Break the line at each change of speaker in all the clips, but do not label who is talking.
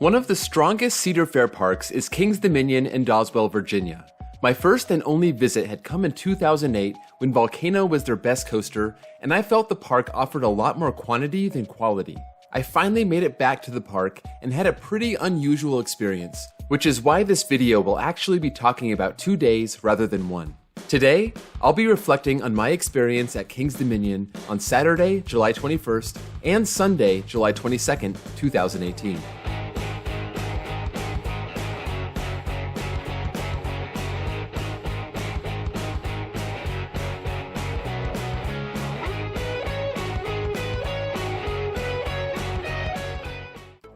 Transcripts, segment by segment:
One of the strongest Cedar Fair parks is Kings Dominion in Doswell, Virginia. My first and only visit had come in 2008 when Volcano was their best coaster, and I felt the park offered a lot more quantity than quality. I finally made it back to the park and had a pretty unusual experience, which is why this video will actually be talking about 2 days rather than one. Today, I'll be reflecting on my experience at Kings Dominion on Saturday, July 21st and Sunday, July 22nd, 2018.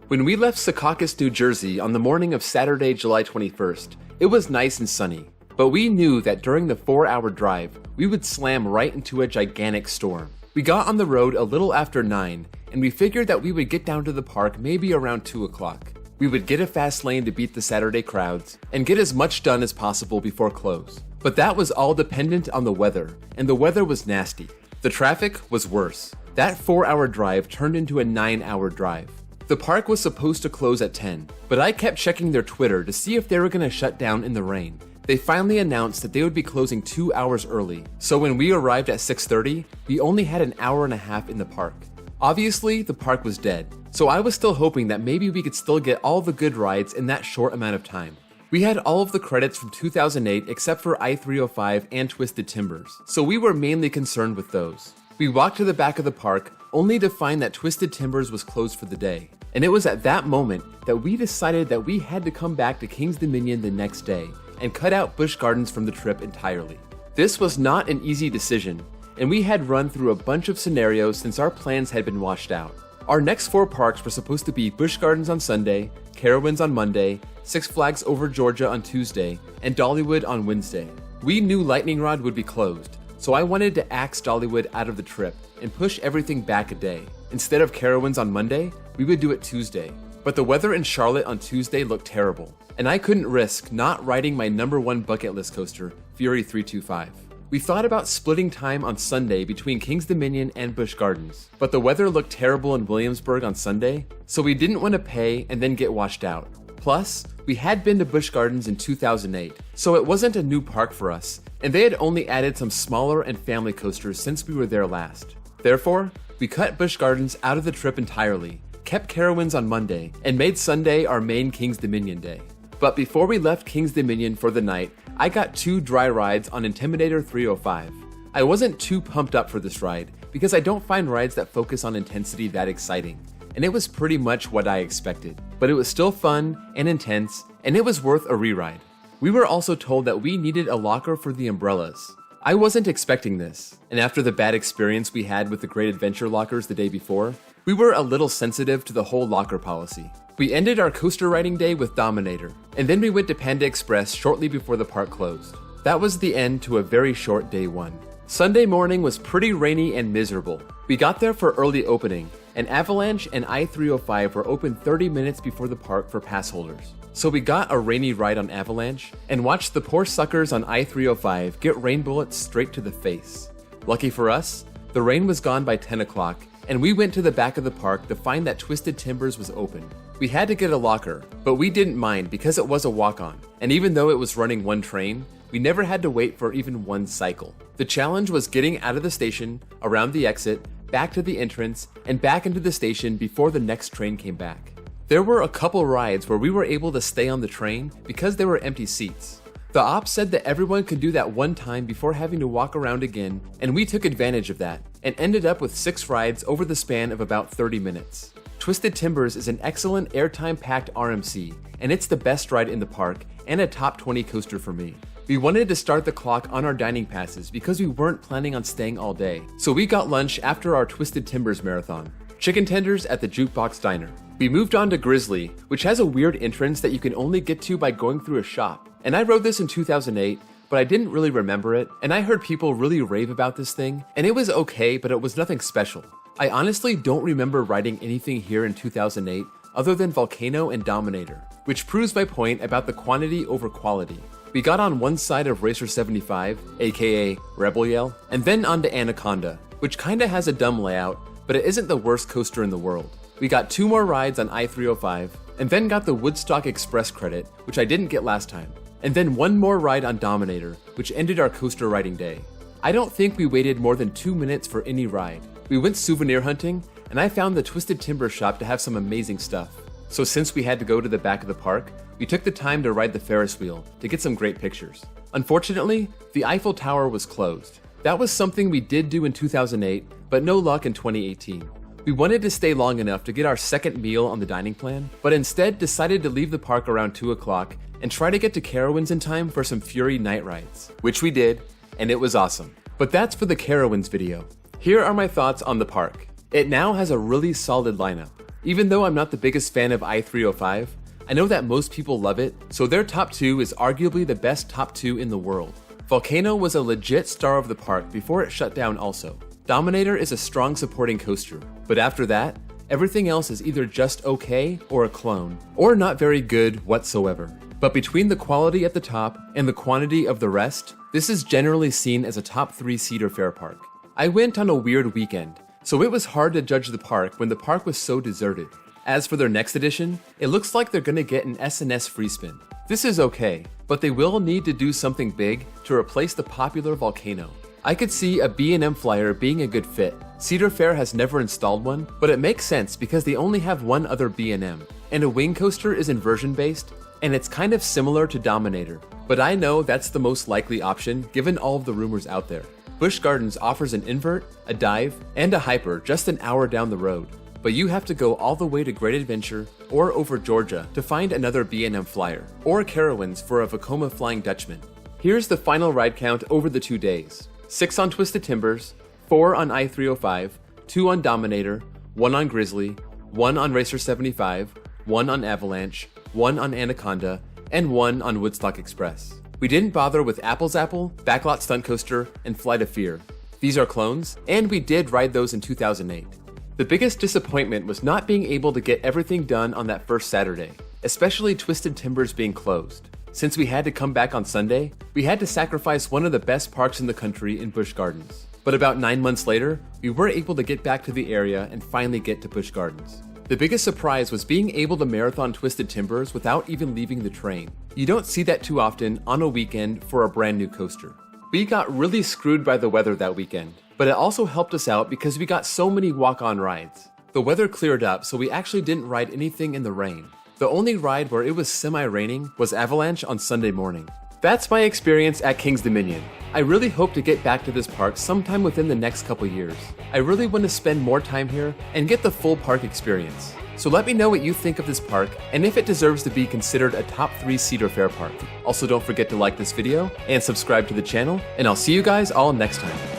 When we left Secaucus, New Jersey on the morning of Saturday, July 21st, it was nice and sunny, but we knew that during the 4-hour drive, we would slam right into a gigantic storm. We got on the road a little after 9, and we figured that we would get down to the park maybe around 2 o'clock. We would get a fast lane to beat the Saturday crowds, and get as much done as possible before close. But that was all dependent on the weather, and the weather was nasty. The traffic was worse. That 4-hour drive turned into a 9-hour drive. The park was supposed to close at 10, but I kept checking their Twitter to see if they were going to shut down in the rain. They finally announced that they would be closing 2 hours early, so when we arrived at 6:30, we only had an hour and a half in the park. Obviously, the park was dead, so I was still hoping that maybe we could still get all the good rides in that short amount of time. We had all of the credits from 2008 except for I-305 and Twisted Timbers, so we were mainly concerned with those. We walked to the back of the park only to find that Twisted Timbers was closed for the day. And it was at that moment that we decided that we had to come back to Kings Dominion the next day and cut out Busch Gardens from the trip entirely. This was not an easy decision, and we had run through a bunch of scenarios since our plans had been washed out. Our next 4 parks were supposed to be Busch Gardens on Sunday, Carowinds on Monday, Six Flags Over Georgia on Tuesday, and Dollywood on Wednesday. We knew Lightning Rod would be closed, so I wanted to axe Dollywood out of the trip and push everything back a day. Instead of Carowinds on Monday, we would do it Tuesday. But the weather in Charlotte on Tuesday looked terrible, and I couldn't risk not riding my #1 bucket list coaster, Fury 325. We thought about splitting time on Sunday between Kings Dominion and Busch Gardens, but the weather looked terrible in Williamsburg on Sunday, so we didn't want to pay and then get washed out. Plus, we had been to Busch Gardens in 2008, so it wasn't a new park for us, and they had only added some smaller and family coasters since we were there last. Therefore, we cut Busch Gardens out of the trip entirely, kept Carowinds on Monday, and made Sunday our main Kings Dominion day. But before we left Kings Dominion for the night, I got 2 dry rides on Intimidator 305. I wasn't too pumped up for this ride, because I don't find rides that focus on intensity that exciting, and it was pretty much what I expected. But it was still fun and intense, and it was worth a re-ride. We were also told that we needed a locker for the umbrellas. I wasn't expecting this, and after the bad experience we had with the Great Adventure lockers the day before, we were a little sensitive to the whole locker policy. We ended our coaster riding day with Dominator, and then we went to Panda Express shortly before the park closed. That was the end to a very short day 1. Sunday morning was pretty rainy and miserable. We got there for early opening, and Avalanche and I-305 were open 30 minutes before the park for pass holders. So we got a rainy ride on Avalanche, and watched the poor suckers on I-305 get rain bullets straight to the face. Lucky for us, the rain was gone by 10 o'clock, and we went to the back of the park to find that Twisted Timbers was open. We had to get a locker, but we didn't mind because it was a walk-on, and even though it was running 1 train, we never had to wait for even 1 cycle. The challenge was getting out of the station, around the exit, back to the entrance, and back into the station before the next train came back. There were a couple rides where we were able to stay on the train because there were empty seats. The ops said that everyone could do that 1 time before having to walk around again, and we took advantage of that, and ended up with 6 rides over the span of about 30 minutes. Twisted Timbers is an excellent airtime-packed RMC, and it's the best ride in the park, and a top 20 coaster for me. We wanted to start the clock on our dining passes because we weren't planning on staying all day, so we got lunch after our Twisted Timbers marathon. Chicken tenders at the Jukebox Diner. We moved on to Grizzly, which has a weird entrance that you can only get to by going through a shop. And I rode this in 2008, but I didn't really remember it, and I heard people really rave about this thing, and it was okay, but it was nothing special. I honestly don't remember riding anything here in 2008 other than Volcano and Dominator, which proves my point about the quantity over quality. We got on one side of Racer 75, aka Rebel Yell, and then onto Anaconda, which kinda has a dumb layout, but it isn't the worst coaster in the world. We got 2 more rides on I-305, and then got the Woodstock Express credit, which I didn't get last time, and then one more ride on Dominator, which ended our coaster riding day. I don't think we waited more than 2 minutes for any ride. We went souvenir hunting, and I found the Twisted Timber shop to have some amazing stuff. So since we had to go to the back of the park, we took the time to ride the Ferris wheel to get some great pictures. Unfortunately, the Eiffel Tower was closed. That was something we did do in 2008, but no luck in 2018. We wanted to stay long enough to get our second meal on the dining plan, but instead decided to leave the park around 2 o'clock and try to get to Carowinds in time for some Fury night rides, which we did, and it was awesome. But that's for the Carowinds video. Here are my thoughts on the park. It now has a really solid lineup. Even though I'm not the biggest fan of I-305, I know that most people love it, so their top 2 is arguably the best top 2 in the world. Volcano was a legit star of the park before it shut down also. Dominator is a strong supporting coaster, but after that, everything else is either just okay or a clone, or not very good whatsoever. But between the quality at the top and the quantity of the rest, this is generally seen as a top 3 Cedar Fair park. I went on a weird weekend, so it was hard to judge the park when the park was so deserted. As for their next edition, it looks like they're gonna get an S&S free spin. This is okay, but they will need to do something big to replace the popular Volcano. I could see a B&M flyer being a good fit. Cedar Fair has never installed one, but it makes sense because they only have one other B&M, and a wing coaster is inversion based, and it's kind of similar to Dominator. But I know that's the most likely option given all of the rumors out there. Busch Gardens offers an invert, a dive, and a hyper just an hour down the road, but you have to go all the way to Great Adventure or over Georgia to find another B&M flyer, or Carowinds for a Vekoma Flying Dutchman. Here's the final ride count over the 2 days. 6 on Twisted Timbers, 4 on I-305, 2 on Dominator, 1 on Grizzly, 1 on Racer 75, 1 on Avalanche, 1 on Anaconda, and 1 on Woodstock Express. We didn't bother with Apple's Apple, Backlot Stunt Coaster, and Flight of Fear. These are clones, and we did ride those in 2008. The biggest disappointment was not being able to get everything done on that first Saturday, especially Twisted Timbers being closed. Since we had to come back on Sunday, we had to sacrifice one of the best parks in the country in Busch Gardens. But about 9 months later, we were able to get back to the area and finally get to Busch Gardens. The biggest surprise was being able to marathon Twisted Timbers without even leaving the train. You don't see that too often on a weekend for a brand new coaster. We got really screwed by the weather that weekend, but it also helped us out because we got so many walk-on rides. The weather cleared up, so we actually didn't ride anything in the rain. The only ride where it was semi-raining was Avalanche on Sunday morning. That's my experience at King's Dominion. I really hope to get back to this park sometime within the next couple years. I really want to spend more time here and get the full park experience. So let me know what you think of this park and if it deserves to be considered a top 3 Cedar Fair park. Also, don't forget to like this video and subscribe to the channel, and I'll see you guys all next time.